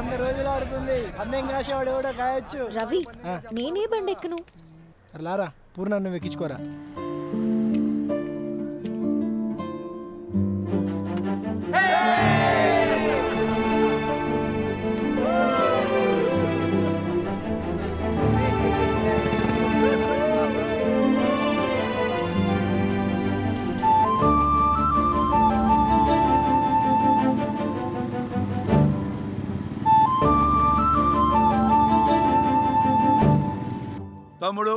100 రోజులు ఆడుతుంది. అందం కాసేవాడు కూడా కాయొచ్చు. రవి, నేనే బండి ఎక్కను. లారా, పూర్ణ నువ్వు ఎక్కించుకోరా. తమ్ముడు,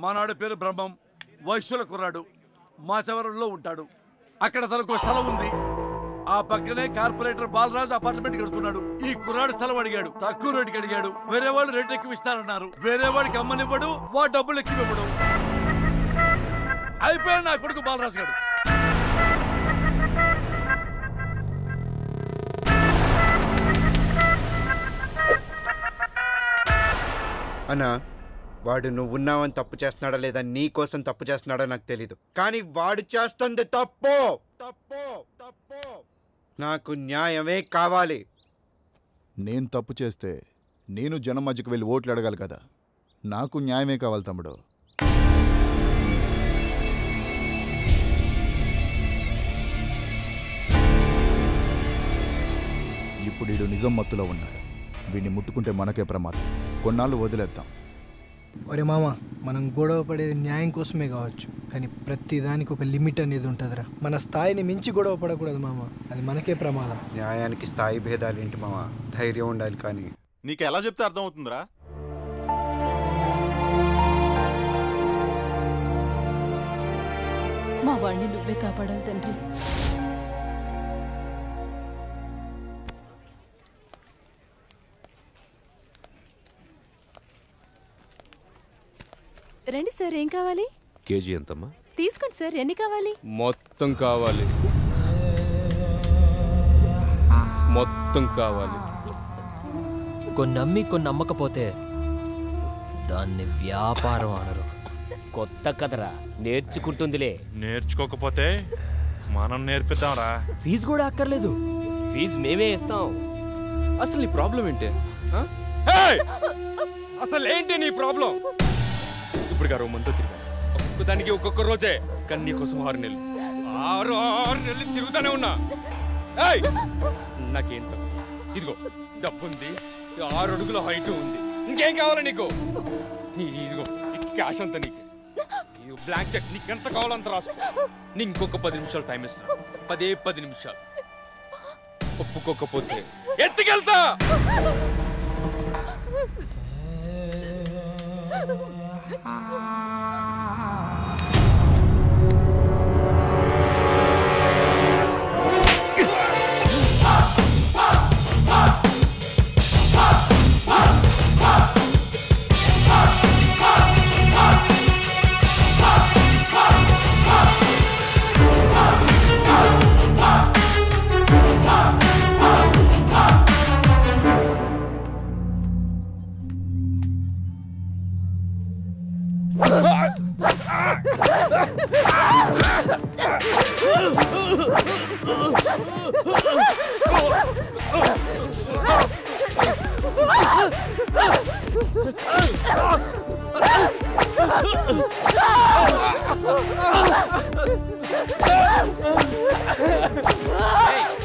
మానాడు పేరు బ్రహ్మం, వైశ్యుల కుర్రాడు, మాచవరంలో ఉంటాడు. అక్కడ తనకు స్థలం ఉంది. ఆ పక్కనే కార్పొరేటర్ బాలరాజు అపార్ట్మెంట్ కడుతున్నాడు. ఈ కుర్రాడు స్థలం అడిగాడు, తక్కువ రేటుకి అడిగాడు. వేరే వాళ్ళు రేటు ఎక్కువ ఇస్తారన్నారు. వేరే వాడికి అమ్మనివ్వడు, వా డబ్బులు ఎక్కువ ఇవ్వడు. అయిపోయాడు నా కొడుకు బాలరాజు గారు. అన్నా, వాడు నువ్వున్నావని తప్పు చేస్తున్నాడా లేదా నీ కోసం తప్పు చేస్తున్నాడో నాకు తెలీదు, కానీ వాడు చేస్తుంది తప్పు తప్పు తప్పు. నాకు న్యాయమే కావాలి. నేను తప్పు చేస్తే నేను జనం మధ్యకు వెళ్ళి ఓట్లు అడగాలి కదా. నాకు న్యాయమే కావాలి తమ్ముడు. ఇప్పుడు వీడు నిజం మత్తులో ఉన్నాడు. వీడిని ముట్టుకుంటే మనకే ప్రమాదం. కొన్నాళ్ళు వదిలేద్దాం. ఒరే మామ, మనం గొడవ పడేది న్యాయం కోసమే కావచ్చు, కానీ ప్రతి దానికి ఒక లిమిట్ అనేది ఉంటుందిరా. మన స్థాయిని మించి గొడవ పడకూడదు మామ, అది మనకే ప్రమాదం. న్యాయానికి స్థాయి భేదాలు ఏంటి మామ, ధైర్యం ఉండాలి. కానీ నీకు ఎలా చెప్తే అర్థం అవుతుందిరా? మా వాడిని నువ్వే కాపాడాలి తండ్రి. రండి సార్, ఏం కావాలి? కేజీ ఎంతమ్మా? తీసుకోండి సార్, ఎన్ని కావాలి? మొత్తం కావాలి, మొత్తం కావాలి. కొన్ని నమ్మి కొన్ని నమ్మకపోతే దాన్ని వ్యాపారం అనరు. కొత్త కదరా, నేర్చుకుంటుందిలే. నేర్చుకోకపోతే మనం నేర్పిద్దాంరా. ఫీజు కూడా అక్కర్లేదు, ఫీజు మేమే ఇస్తాం. అసలు నీ ప్రాబ్లం ఏంటి? అసలు ఏంటి నీ ప్రాబ్లం? ఇప్పుడు గారు మంతో తిరిగా ఒక్కొక్కదానికి ఒక్కొక్క రోజే, కానీ నీకోసం 6 నెలలు 6 నెలలు తిరుగుతానే ఉన్నా. నాకేం తప్పు? ఇదిగో డబ్బుంది, 6 అడుగుల హైట్ ఉంది. ఇంకేం కావాలి నీకు? ఇదిగో క్యాష్ అంతా నీకు. బ్లాంక్ చెక్ నీకు ఎంత కావాలంత రాసుకో. నీ ఇంకొక 10 నిమిషాలు టైం ఇస్తాను. 10 నిమిషాలు. ఒప్పుకోకపోతే ఎత్తుకెళ్తా.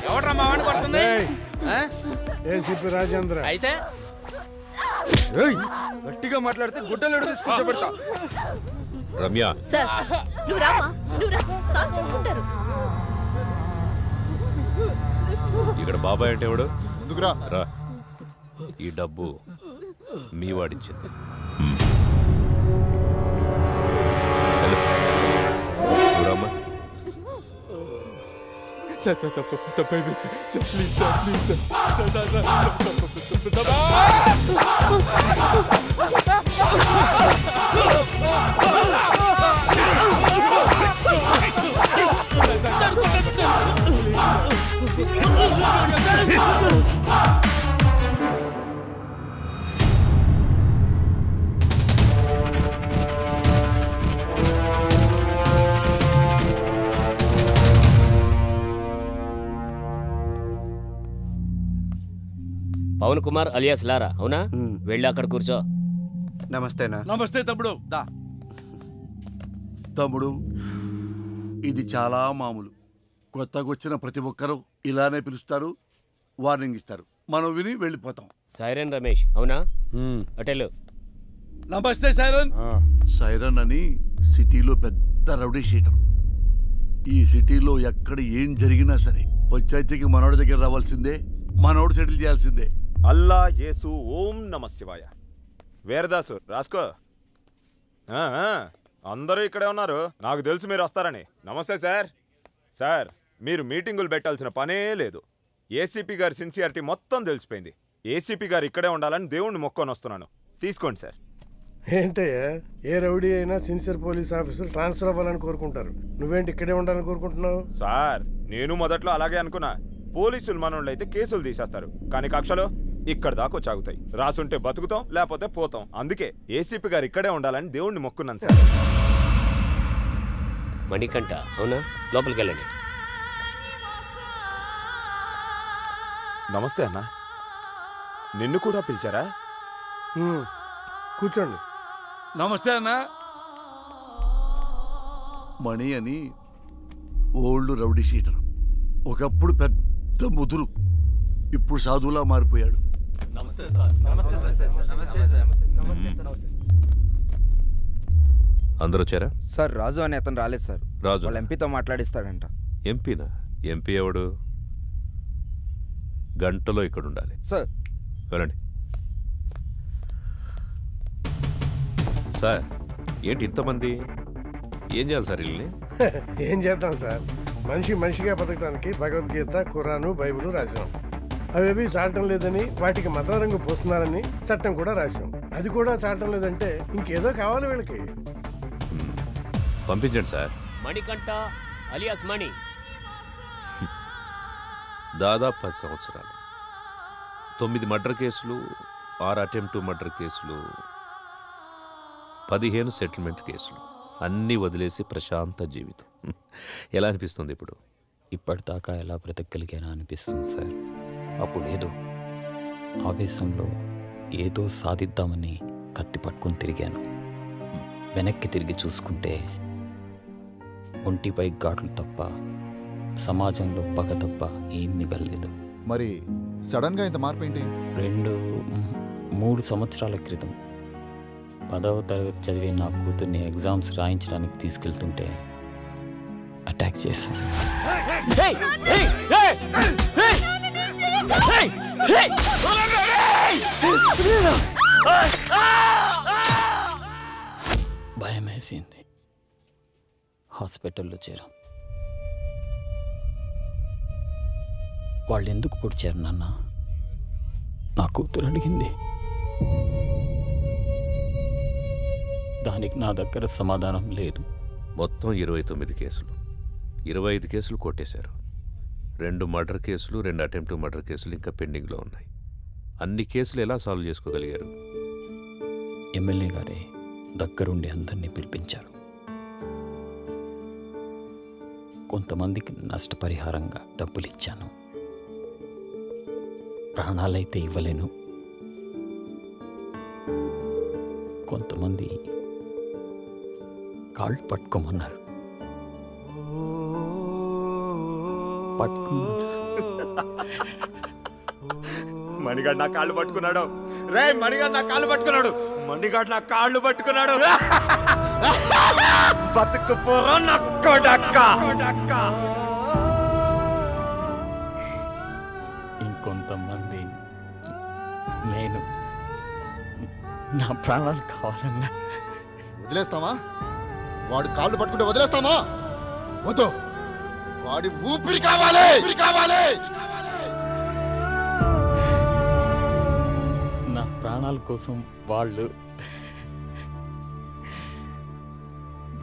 ఎవడ్రా మా వాడిని కొడుతుంది? ఏసీపీ రాజేంద్ర. అయితే గట్టిగా మాట్లాడితే గుడ్డలు తీసుకొచ్చబెడతా. రమ్య, సార్ నువ్వు రామా, నువ్వు రా, సాల్వ్ చేసుకుంటారు. ఇక్కడ బాబాయ్ అంటే ఎవడు? ఎందుకురా? రా, ఈ డబ్బు మీ వాడిచ్చింది. రామ్మా. సార్ తప్పైపోయింది sir, please sir, please Pavan Kumar alias Lara అవునా? వెళ్ళి అక్కడ కూర్చో. నమస్తేనా. నమస్తే తమ్ముడు. దా తమ్ముడు, ఇది చాలా మామూలు. కొత్తగా వచ్చిన ప్రతి ఒక్కరూ ఇలానే పిలుస్తారు, వార్నింగ్ ఇస్తారు, మనం విని వెళ్ళిపోతాం. సైరన్ రమేష్ అవునా? అటెలు. నమస్తే సైరన్. సైరన్ అని సిటీలో పెద్ద రౌడీ షీటర్. ఈ సిటీలో ఎక్కడ ఏం జరిగినా సరే పంచాయతీకి మనోడి దగ్గర రావాల్సిందే, మనోడు సెటిల్ చేయాల్సిందే. అల్లా యేసు ఓం నమ శివాయ. వీరదాసు రాసుకో. అందరూ ఇక్కడే ఉన్నారు, నాకు తెలుసు మీరు వస్తారని. నమస్తే సార్. సార్, మీరు మీటింగులు పెట్టాల్సిన పనే లేదు. ఏసీపీ గారి సిన్సియారిటీ మొత్తం తెలిసిపోయింది. ఏసీపీ గారు ఇక్కడే ఉండాలని దేవుణ్ణి మొక్కొని వస్తున్నాను. తీసుకోండి సార్. ఏంటయ్యా, ఏ రౌడీ అయినా సిన్సియర్ పోలీస్ ఆఫీసర్ ట్రాన్స్ఫర్ అవ్వాలని కోరుకుంటారు. నువ్వేంటి ఇక్కడే ఉండాలని కోరుకుంటున్నావు? సార్, నేను మొదట్లో అలాగే అనుకున్నా. పోలీసులు మనోళ్ళు అయితే కేసులు తీసేస్తారు, కానీ కక్షలో ఇక్కడ దాకా చాగుతాయి. రాసుంటే బతుకుతాం, లేకపోతే పోతాం. అందుకే ఏసీపీ గారు ఇక్కడే ఉండాలని దేవుణ్ణి మొక్కున్నాను సార్. మణికంఠ అవునా? లోపలికి వెళ్ళండి. నమస్తే అన్న. నిన్ను కూడా పిలిచారా? కూర్చోండి. నమస్తే అన్న. మణి అని ఓల్డ్ రౌడీ షీటర్. ఒకప్పుడు పెద్ద ముదురు, ఇప్పుడు సాధువులా మారిపోయాడు. అందరూ వచ్చారా? సార్, రాజు అని అతను రాలేదు సార్. రాజు వాళ్ళ ఎంపీతో మాట్లాడిస్తాడంట. ఎంపీనా? ఎంపీ ఎవడు? గంటలో ఇక్కడ ఉండాలి సార్. వెళ్ళండి సార్. ఏంటి ఇంతమంది? ఏం చేయాలి సార్ వీళ్ళని? ఏం చేద్దాం సార్, మనిషిగా బతకడానికి భగవద్గీత, ఖురాను, బైబిల్ రాశాం. అవేవి చాలటం లేదని వాటికి మత రంగు పోస్తున్నారని చట్టం కూడా రాశాం. అది కూడా చాలటం లేదంటే ఇంకేదో కావాలి వీళ్ళకి. పంపించండి సార్. మణికంఠ అలియాస్ మణి. దాదాపు 10 సంవత్సరాలు, 9 మర్డర్ కేసులు, 6 అటెంప్ట్ మర్డర్ కేసులు, 15 సెటిల్మెంట్ కేసులు, అన్నీ వదిలేసి ప్రశాంత జీవితం. ఎలా అనిపిస్తుంది ఇప్పుడు? ఇప్పటిదాకా ఎలా బ్రతకగలిగానా అనిపిస్తుంది సార్. అప్పుడేదో ఆవేశంలో ఏదో సాధిద్దామని కత్తి పట్టుకొని తిరిగాను. వెనక్కి తిరిగి చూసుకుంటే ఒంటిపై ఘాట్లు తప్ప, సమాజంలో పగ తప్ప ఏం మిగలలేదు. మరి సడన్గా ఇంత మార్పు ఏంటి? 3 సంవత్సరాల క్రితం 10వ తరగతి చదివే నా కూతుర్ని ఎగ్జామ్స్ రాయించడానికి తీసుకెళ్తుంటే అటాక్ చేశాను. భయం వేసింది. హాస్పిటల్లో చేరాం. వాళ్ళు ఎందుకు పొడిచారు నాన్న? నా కూతురు అడిగింది. దానికి నా దగ్గర సమాధానం లేదు. మొత్తం 29 కేసులు, 25 కేసులు కొట్టేశారు. 2 మర్డర్ కేసులు, 2 అటెంప్ట్ మర్డర్ కేసులు ఇంకా పెండింగ్లో ఉన్నాయి. అన్ని కేసులు ఎలా సాల్వ్ చేసుకోగలిగారు? ఎమ్మెల్యే గారే దగ్గరుండి అందరినీ పిలిపించారు. కొంతమందికి నష్టపరిహారంగా డబ్బులు ఇచ్చాను. ప్రాణాలైతే ఇవ్వలేను. కొంతమంది కాళ్ళు పట్టుకోమన్నారు. మణిగాడు నా కాళ్ళు పట్టుకున్నాడు. రే, మణిగాడు నా కాళ్ళు పట్టుకున్నాడు. మణిగాడు నా కాళ్ళు పట్టుకున్నాడు. బతుకు పోరా నా కొడక్క. ఇంకొంతమంది నేను నా ప్రాణాలు కావాలన్నా వదిలేస్తామా? వాడు కాళ్ళు పట్టుకుంటే వదిలేస్తామా? వద్దు, వాడి ఊపిరి కావాలి. నా ప్రాణాల కోసం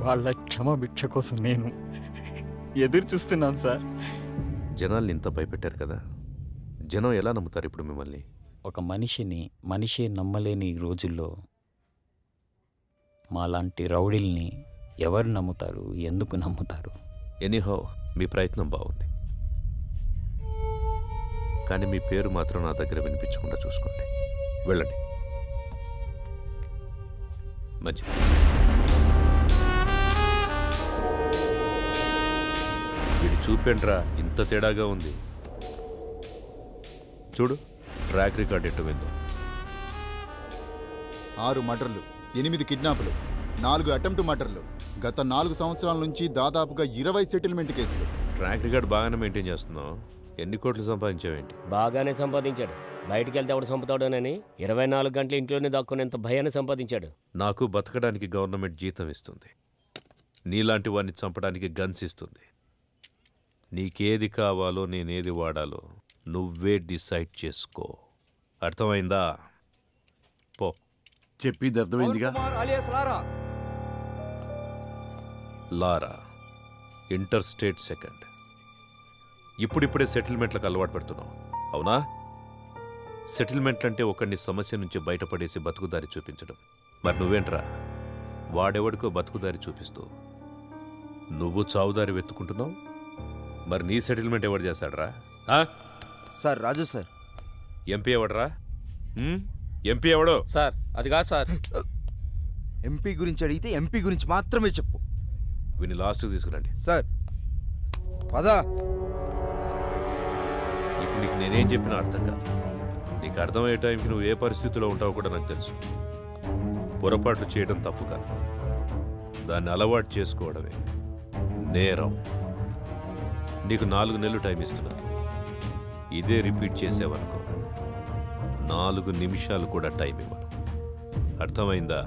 వాళ్ళ క్షమభిక్ష కోసం నేను ఎదురు చూస్తున్నాను సార్. జనాల్ని ఇంత భయపెట్టారు కదా, జనం ఎలా నమ్ముతారు ఇప్పుడు మిమ్మల్ని? ఒక మనిషే నమ్మలేని ఈ రోజుల్లో మాలాంటి రౌడీల్ని ఎవరు నమ్ముతారు? ఎందుకు నమ్ముతారు? ఎనీహో, మీ ప్రయత్నం బాగుంది. కానీ మీ పేరు మాత్రం నా దగ్గర వినిపించకుండా చూసుకోండి. వెళ్ళండి. మంచిది. వీడు చూపేంట్రా ఇంత తేడాగా ఉంది. చూడు ట్రాక్ రికార్డ్ ఎట్టు విందో. 6 మర్డర్లు, 8 కిడ్నాపులు, 4 అటెంప్ట్ మర్డర్లు, గత 4 సంవత్సరాల నుంచి దాదాపుగా 20 సెటిల్మెంట్ కేసులు. ట్రాక్ రికార్డ్ బాగానే మెయింటైన్ చేస్తున్నావు. ఎన్ని కోట్లు సంపాదించావేంటి? బాగానే సంపాదించాడు. బయటికి వెళ్తే ఎవడు చంపుతాడోనని 24 గంటలు ఇంట్లోనే దాక్కునేంత భయాన్ని సంపాదించాడు. నాకు బతకడానికి గవర్నమెంట్ జీతం ఇస్తుంది. నీలాంటి వాడిని చంపడానికి గన్స్ ఇస్తుంది. నీకేది కావాలో నేనేది వాడాలో నువ్వే డిసైడ్ చేసుకో. అర్థమైందా? పో. చెప్పింది అర్థమైందిగా. లారా ఇంటర్ స్టేట్ సెకండ్. ఇప్పుడిప్పుడే సెటిల్మెంట్లకు అలవాటు పెడుతున్నావు, అవునా? సెటిల్మెంట్ అంటే ఒకడిని సమస్య నుంచి బయటపడేసి బతుకుదారి చూపించడం. మరి నువ్వేంట్రా వాడెవడికో బతుకుదారి చూపిస్తూ నువ్వు చావుదారి వెతుకుంటున్నావు. మరి నీ సెటిల్మెంట్ ఎవడు చేస్తాడరా? సార్ రాజు సార్. ఎంపీ ఎవడరా? ఎంపీ ఎవడో? సార్ అది కాదు సార్. ఎంపీ గురించి అడిగితే ఎంపీ గురించి మాత్రమే చెప్పు. వీని లాస్ట్కి తీసుకురండి. సార్ పదా. ఇప్పుడు నీకు నేనేం చెప్పినా అర్థం కాదు. నీకు అర్థమయ్యే టైంకి నువ్వు ఏ పరిస్థితిలో ఉంటావో కూడా నాకు తెలుసు. పొరపాట్లు చేయడం తప్పు కాదు, దాన్ని అలవాటు చేసుకోవడమే నేరం. నీకు 4 నెలలు టైం ఇస్తున్నా. ఇదే రిపీట్ చేసేవనుకో 4 నిమిషాలు కూడా టైం ఇవ్వను. అర్థమైందా?